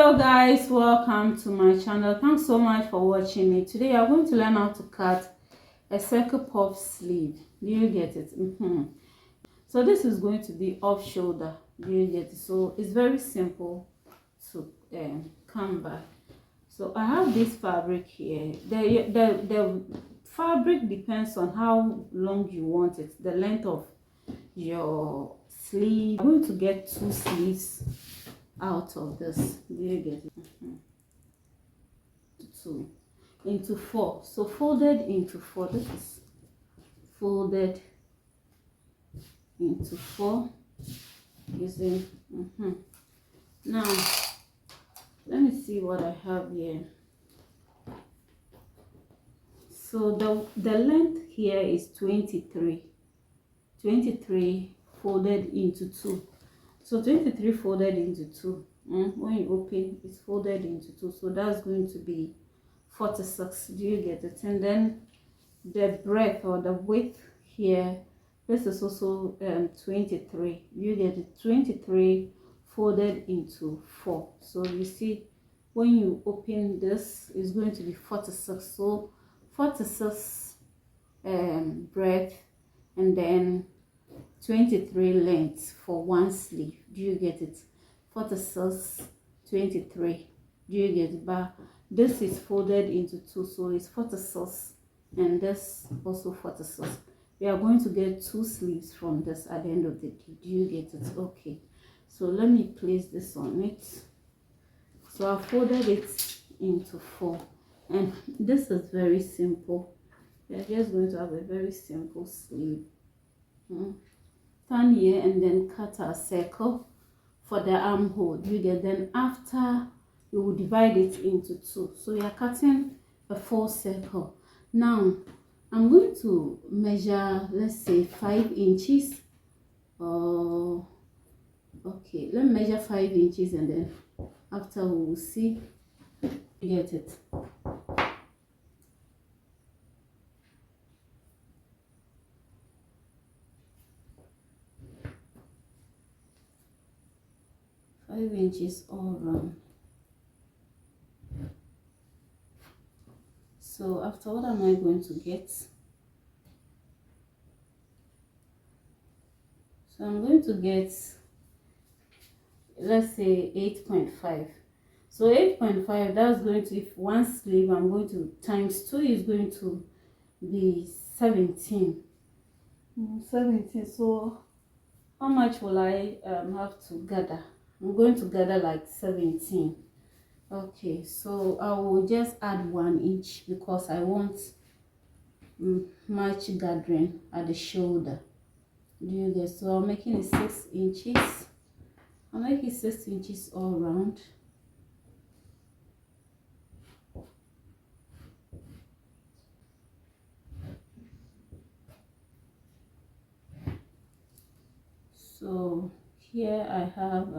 Hello guys, welcome to my channel. Thanks so much for watching it. Today I'm going to learn how to cut a circle puff sleeve. Do you get it? So this is going to be off shoulder. Do you get it? So it's very simple to come by. So I have this fabric here. The fabric depends on how long you want it, the length of your sleeve. I'm going to get 2 sleeves out of this. Do you get it? 2 into 4. So folded into 4. This is folded into 4 using now let me see what I have here. So the length here is 23 folded into 2. So 23 folded into 2. When you open, it's folded into 2. So that's going to be 46. Do you get it? And then the breadth or the width here, this is also 23. You get it? 23 folded into 4. So you see, when you open this, it's going to be 46. So 46 breadth, and then 23 lengths for one sleeve. Do you get it? 46, 23. Do you get it? But this is folded into 2, so it's 46, and this also 46. We are going to get 2 sleeves from this at the end of the day. Do you get it? Okay. So let me place this on it. So I folded it into 4, and this is very simple. We are just going to have a very simple sleeve. Turn here and then cut a circle for the armhole. You get, then after you will divide it into 2. So you are cutting a 4 circle. Now I'm going to measure, let's say 5 inches. Okay, let me measure 5 inches, and then after we will see. You get it? Inches all around. So after, what am I going to get? So I'm going to get, let's say 8.5. So 8.5, that's going to, if one sleeve, I'm going to times 2 is going to be 17. 17. So how much will I have to gather? I'm going to gather like 17. Okay, so I will just add 1 inch because I want much gathering at the shoulder. Do you get? So I'm making it 6 inches. I'll make it 6 inches all around. So here I have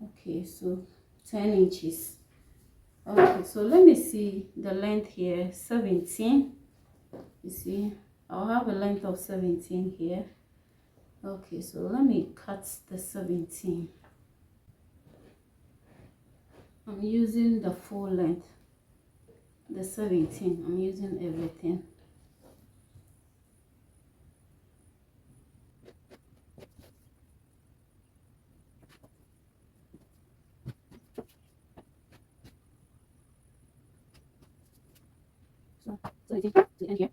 okay, so 10 inches. Okay, so let me see the length here. 17. You see, I'll have a length of 17 here. Okay, so let me cut the 17. I'm using the full length. The 17, I'm using everything. So it is to end here.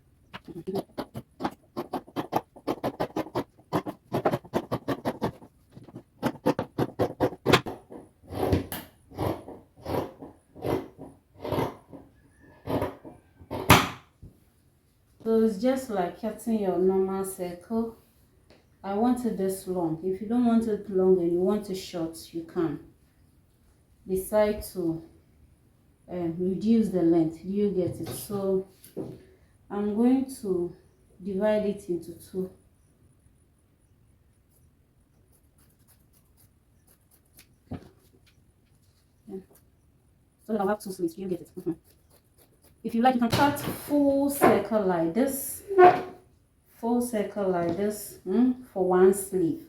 So it's just like cutting your normal circle. I wanted this long. If you don't want it long and you want it short, you can decide to reduce the length. You get it? So I'm going to divide it into 2. So that I'll have 2 sleeves. You get it? If you like, you can cut full circle like this. Full circle like this for one sleeve.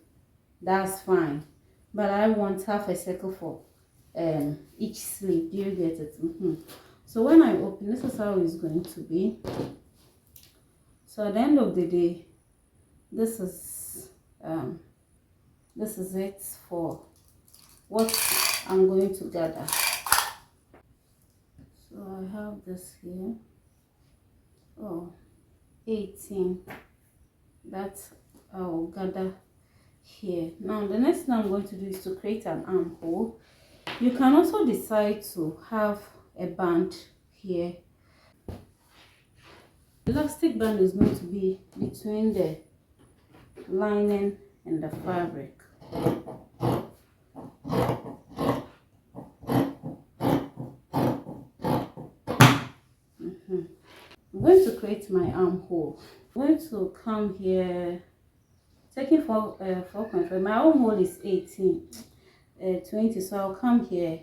That's fine. but I want half a circle for each sleeve. Do you get it? So when I open, this is how it's going to be. So at the end of the day, this is it for what I'm going to gather. So I have this here. Oh, 18. That's I'll gather here. Now the next thing I'm going to do is to create an armhole. You can also decide to have a band here. The elastic band is going to be between the lining and the fabric. I'm going to create my armhole. I'm going to come here, taking 4.5. My armhole is 20, so I'll come here.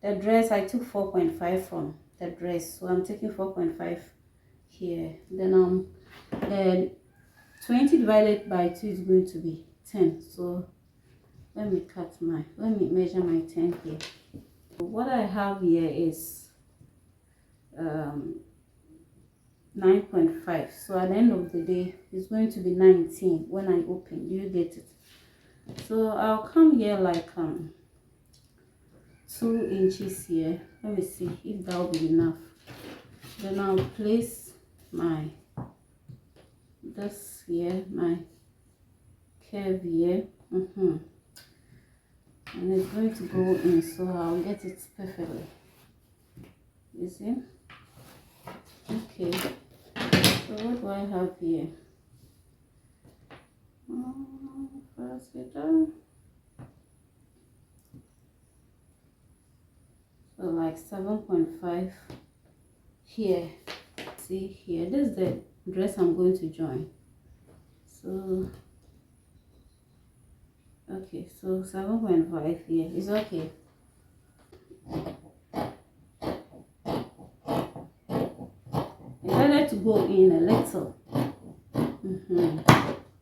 The dress, I took 4.5 from the dress, so I'm taking 4.5 here. Then 20 divided by 2 is going to be 10. So let me measure my 10 here. What I have here is 9.5. So at the end of the day, it's going to be 19 when I open. Do you get it? So I'll come here like 2 inches here. Let me see if that will be enough. Then I'll place my this here, my curve here, and it's going to go in, so I'll get it perfectly. You see? Okay. So what do I have here? First get down. So like 7.5 here. See here, this is the dress I'm going to join. So okay, so 7.5 here is okay. I decided to go in a little.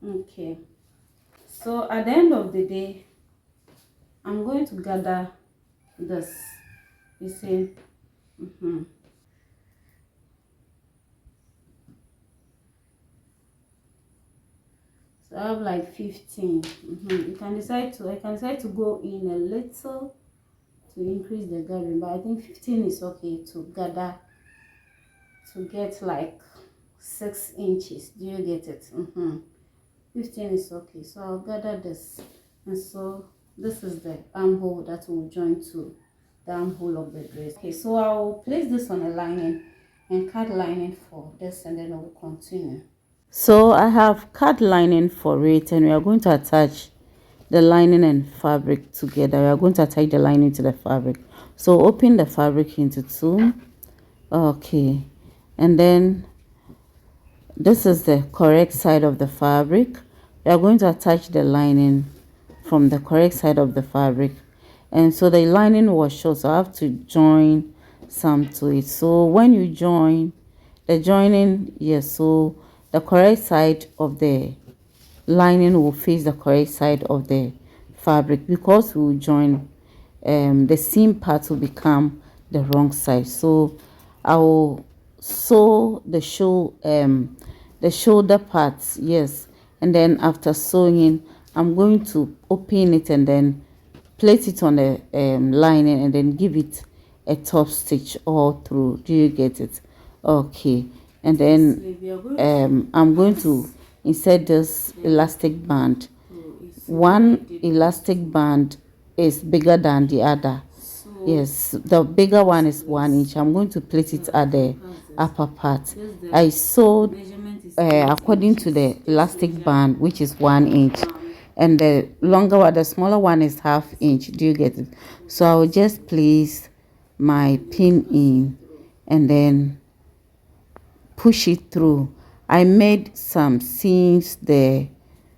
Okay, so at the end of the day, I'm going to gather this. You see? So I have like 15. I can decide to go in a little to increase the gathering, but I think 15 is okay to gather, to get like 6 inches. Do you get it? 15 is okay. So I'll gather this, and so this is the armhole that will join to the armhole of the dress. Okay, so I'll place this on a lining and cut lining for this, and then I'll continue. So I have cut lining for it, and we are going to attach the lining and fabric together. We are going to attach the lining to the fabric. So open the fabric into 2. Okay, and then this is the correct side of the fabric. We are going to attach the lining from the correct side of the fabric, and so the lining was short, so I have to join some to it. So when you join the joining, yes, so the correct side of the lining will face the correct side of the fabric, because we will join the seam part will become the wrong side. So I will sew the shoulder parts, yes, and then after sewing, I'm going to open it and then place it on the lining, and then give it a top stitch all through. Do you get it? Okay, and then I'm going to insert this elastic band. One elastic band is bigger than the other. Yes, the bigger one is 1 inch. I'm going to place it at the upper part. I sewed according to the elastic band, which is 1 inch, and the longer one, the smaller one, is ½ inch. Do you get it? So I will just place my pin in and then push it through. I made some seams there,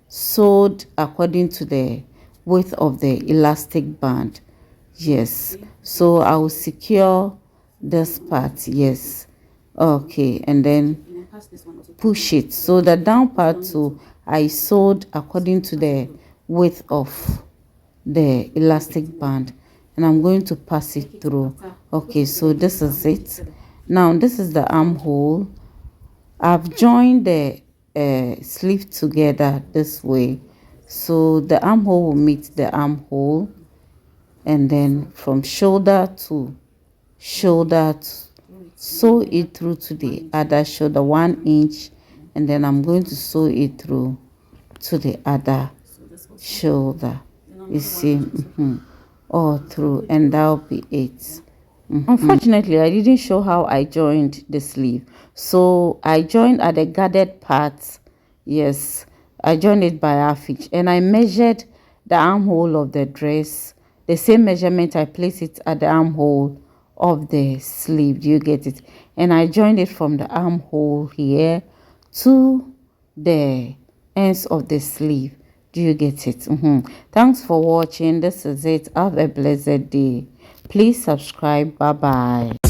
sewed according to the width of the elastic band. Yes, so I will secure this part. Yes, okay, and then push it. So the down part too, I sewed according to the width of the elastic band, and I'm going to pass it through. Okay, so this is it. Now this is the armhole. I've joined the sleeve together this way, so the armhole will meet the armhole, and then from shoulder to shoulder sew it through to the other shoulder 1 inch, and then I'm going to sew it through to the other shoulder. You see, all through, and that'll be it. Unfortunately, I didn't show how I joined the sleeve, so I joined at the guarded part. Yes, I joined it by half inch, and I measured the armhole of the dress, the same measurement I placed it at the armhole of the sleeve. Do you get it? And I joined it from the armhole here to the ends of the sleeve. Do you get it? Thanks for watching. This is it. Have a blessed day. Please subscribe. Bye bye.